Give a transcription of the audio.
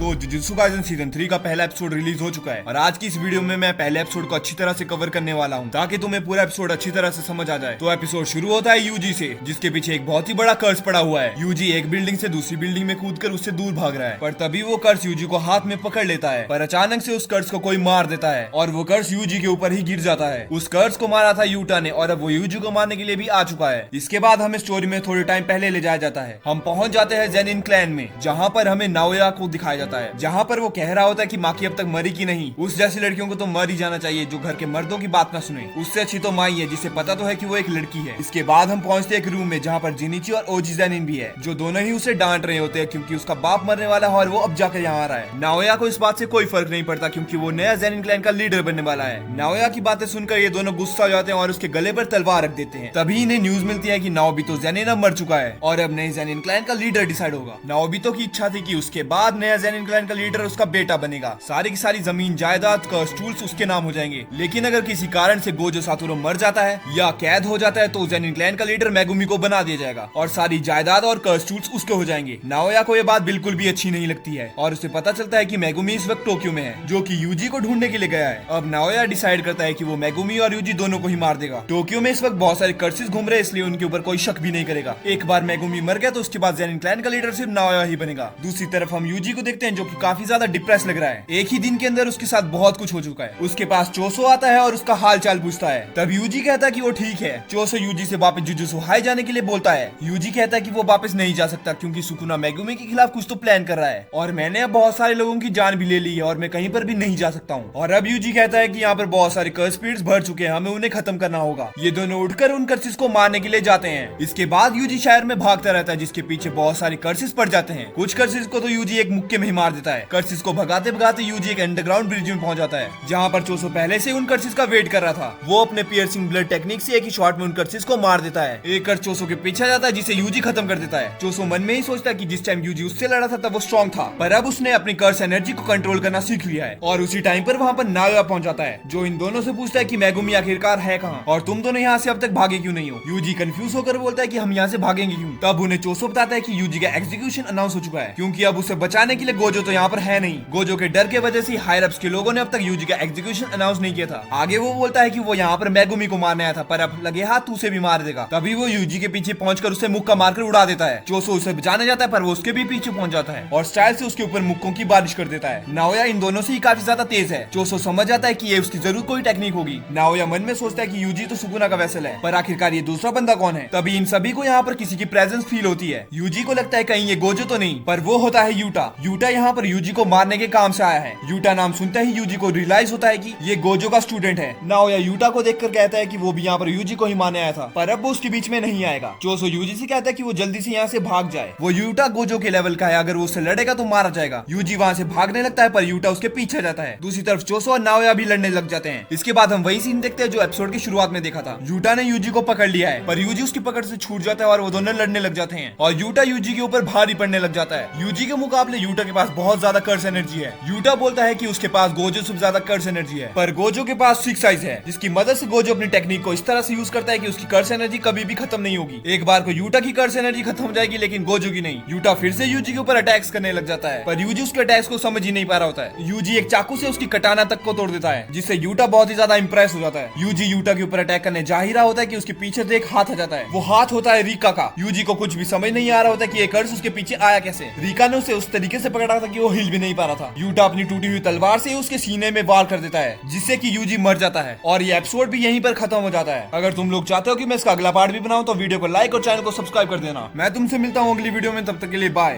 तो jujutsu Kaisen season 3 का पहला एपिसोड रिलीज हो चुका है और आज की इस वीडियो में मैं पहले एपिसोड को अच्छी तरह से कवर करने वाला हूं ताकि तुम्हें पूरा एपिसोड अच्छी तरह से समझ आ जाए। तो एपिसोड शुरू होता है यूजी से, जिसके पीछे एक बहुत ही बड़ा कर्स पड़ा हुआ है। यूजी एक बिल्डिंग से दूसरी बिल्डिंग में कूदकर उससे दूर भाग रहा है, पर तभी वो कर्स यूजी को हाथ में पकड़ लेता है। पर अचानक से उस कर्स को कोई मार देता है और वो कर्स यूजी के ऊपर ही गिर जाता है। उस कर्स को मारा था यूटा ने और अब वो यूजी को मारने के लिए भी आ चुका है। इसके बाद हमें स्टोरी में थोड़े टाइम पहले ले जाया जाता है। हम पहुंच जाते हैं जेनिन क्लैन में, जहाँ पर हमें नाओया को दिखाया जाता है, जहाँ पर वो कह रहा होता है कि माकी अब तक मरी की नहीं। उस जैसी लड़कियों को तो मर ही जाना चाहिए जो घर के मर्दों की बात ना सुने। उससे अच्छी तो माई है जिसे पता तो है कि वो एक लड़की है। इसके बाद हम पहुंचते हैं एक रूम में जहाँ पर जिनिची और ओजी जेनिन भी है, जो दोनों ही उसे डांट रहे होते हैं क्योंकि उसका बाप मरने वाला है और वो अब जाकर यहाँ आ रहा है। नाओया को इस बात से कोई फर्क नहीं पड़ता क्योंकि वो नया जेनिन क्लैन का लीडर बनने वाला है। नाओया की बातें सुनकर ये दोनों गुस्सा हो जाते हैं और उसके गले पर तलवार रख देते हैं। तभी इन्हें न्यूज मिलती है कि नाओबितो जेनिन अब मर चुका है और अब नए जेनिन क्लैन का लीडर डिसाइड होगा। नाओबितो की इच्छा थी कि उसके बाद नया जेनिन क्लैन का लीडर उसका बेटा बनेगा। सारी की सारी जमीन जायदाद कर्स टूल्स उसके नाम हो जाएंगे। लेकिन अगर किसी कारण से गोजो सातोरू मर जाता है या कैद हो जाता है तो जेनिन क्लैन का लीडर मेगुमी को बना दिया जाएगा और सारी जायदाद और कर्स टूल्स उसके हो जाएंगे। नाओया को यह बात बिल्कुल भी अच्छी नहीं लगती है और उसे पता चलता है कि मेगुमी इस वक्त टोक्यो में है, जो कि यूजी को ढूंढने के लिए गया है। अब नाओया डिसाइड करता है कि वो मेगुमी और यूजी दोनों को ही मार देगा। टोक्यो में इस वक्त बहुत सारे कर्सेस घूम रहे हैं, इसलिए उनके ऊपर कोई शक भी नहीं करेगा। एक बार मेगुमी मर गया तो उसके बाद जेनिन क्लैन का लीडर सिर्फ नाओया ही बनेगा। दूसरी तरफ हम यूजी को देखते हैं जो कि काफी ज्यादा डिप्रेस लग रहा है। एक ही दिन के अंदर उसके साथ बहुत कुछ हो चुका है। उसके पास चोसो आता है और उसका हाल चाल पूछता है। तब यूजी कहता है कि वो ठीक है। चोसो यूजी से वापस जुजुत्सु हाई जाने के लिए बोलता है। यूजी कहता है कि वो वापस नहीं जा सकता क्योंकि सुकुना मेगुमी के खिलाफ कुछ तो प्लान कर रहा है और मैंने अब बहुत सारे लोगों की जान भी ले ली है और मैं कहीं पर भी नहीं जा सकता हूँ। और अब यूजी कहता है कि यहाँ पर बहुत सारे कर्स स्पिरिट्स भर चुके हैं, हमें उन्हें खत्म करना होगा। ये दोनों उठकर उन कर्सेस को मारने के लिए जाते हैं। इसके बाद यूजी शहर में भागता रहता है, जिसके पीछे बहुत सारे कर्सेस पड़ जाते हैं। कुछ कर्सेस को तो यूजी एक मुक्के में ही मार देता है। कर्सेस को भगाते भगाते यूजी एक अंडरग्राउंड ब्रिज में पहुंच जाता है, जहाँ पर चोसो पहले से उन कर्सेस का वेट कर रहा था। वो अपने पियर्सिंग ब्लड टेक्निक से एक ही शॉट में उन कर्सेस को मार देता है। एक कर्स चोसो के पीछे जाता है जिसे यूजी खत्म कर देता है। चोसो मन में ही सोचता है कि जिस टाइम यूजी उससे लड़ा था तब वो स्ट्रॉन्ग था, पर अब उसने अपनी कर्स एनर्जी को कंट्रोल करना सीख लिया है। और उसी टाइम पर वहाँ पर नाओया पहुंच जाता है, जो इन दोनों से पूछता है कि मेगुमी आखिरकार है कहाँ और तुम दोनों यहाँ से अब तक भागे क्यों नहीं हो। यूजी कंफ्यूज होकर बोलता है कि हम यहाँ से भागेंगे क्यों। तब उन्हें चोसो बताता है कि यूजी का एग्जीक्यूशन अनाउंस हो चुका है क्योंकि अब उसे बचाने के लिए गोजो तो यहाँ पर है नहीं। गोजो के डर के वजह से हायर अप्स के लोगों ने अब तक यूजी का एग्जीक्यूशन अनाउंस नहीं किया था। आगे वो बोलता है कि वो यहाँ पर मेगुमी को मारने आया था, पर अब लगे हाथ उसे भी मार देगा। तभी वो यूजी के पीछे पहुंचकर उसे मुक्का मारकर उड़ा देता है। चोसो उसे बचाने जाता है पर वो उसके भी पीछे पहुंच जाता है और स्टाइल से उसके ऊपर मुक्कों की बारिश कर देता है। नाओया इन दोनों से ही काफी ज्यादा तेज है। चोसो समझ जाता है कि ये उसकी जरूर कोई टेक्निक होगी। नाओया मन में सोचता है कि यूजी तो सुकुना का वेसल है, पर आखिरकार ये दूसरा बंदा कौन है। तभी इन सभी को यहाँ पर किसी की प्रेजेंस फील होती है। यूजी को लगता है कहीं ये गोजो तो नहीं, पर वो होता है यूटा। यूटा यहाँ पर यूजी को मारने के काम से आया है। यूटा नाम सुनते ही यूजी को रियलाइज होता है कि ये गोजो का स्टूडेंट है। नाओया यूटा को देखकर कहता है कि वो भी यहाँ पर यूजी को ही मारने आया था, पर अब वो उसके बीच में नहीं आएगा। चोसो यूजी से कहता है कि वो जल्दी से यहाँ से भाग जाए। वो यूटा गोजो के लेवल का है, अगर वो उससे लड़ेगा तो मारा जाएगा। यूजी वहाँ से भागने लगता है पर यूटा उसके पीछे जाता है। दूसरी तरफ चोसो और नाओया भी लड़ने लग जाते हैं। इसके बाद हम वही सीन देखते हैं जो एपिसोड की शुरुआत में देखा था। यूटा ने यूजी को पकड़ लिया है पर यूजी उसकी पकड़ से छूट जाता है और वो दोनों लड़ने लग जाते हैं और यूटा यूजी के ऊपर भारी पड़ने लग जाता है। यूजी के मुकाबले यूटा के पास बहुत ज्यादा कर्स एनर्जी है। यूटा बोलता है कि उसके पास गोजो से ज्यादा कर्स एनर्जी है, पर गोजो के पास 6 आइज है, जिसकी मदद से गोजो अपनी टेक्निक को इस तरह से यूज करता है कि उसकी कर्स एनर्जी कभी भी खत्म नहीं होगी। एक बार को यूटा की कर्स एनर्जी खत्म हो जाएगी लेकिन गोजो की नहीं। यूटा फिर से यूजी के ऊपर अटैक्स करने लग जाता है, पर यूजी उसके अटैक्स को समझ ही नहीं पा रहा होता है। यूजी एक चाकू से उसकी कटाना तक को तोड़ देता है, जिससे यूटा बहुत ही ज्यादा इंप्रेस हो जाता है। यूजी यूटा के ऊपर अटैक करने जा ही रहा होता है कि उसके पीछे से एक हाथ आ जाता है। वो हाथ होता है रीका का। यूजी को कुछ भी समझ नहीं आ रहा होता कि ये कर्स उसके पीछे आया कैसे। रीका ने उसे उस तरीके से पकड़ा था कि वो हिल भी नहीं पा रहा था। यूटा अपनी टूटी हुई तलवार से उसके सीने में वार कर देता है, जिससे कि यूजी मर जाता है और ये एपिसोड भी यहीं पर खत्म हो जाता है। अगर तुम लोग चाहते हो कि मैं इसका अगला पार्ट भी बनाऊं तो वीडियो को लाइक और चैनल को सब्सक्राइब कर देना। मैं तुमसे मिलता हूँ अगली वीडियो में, तब तक के लिए बाय।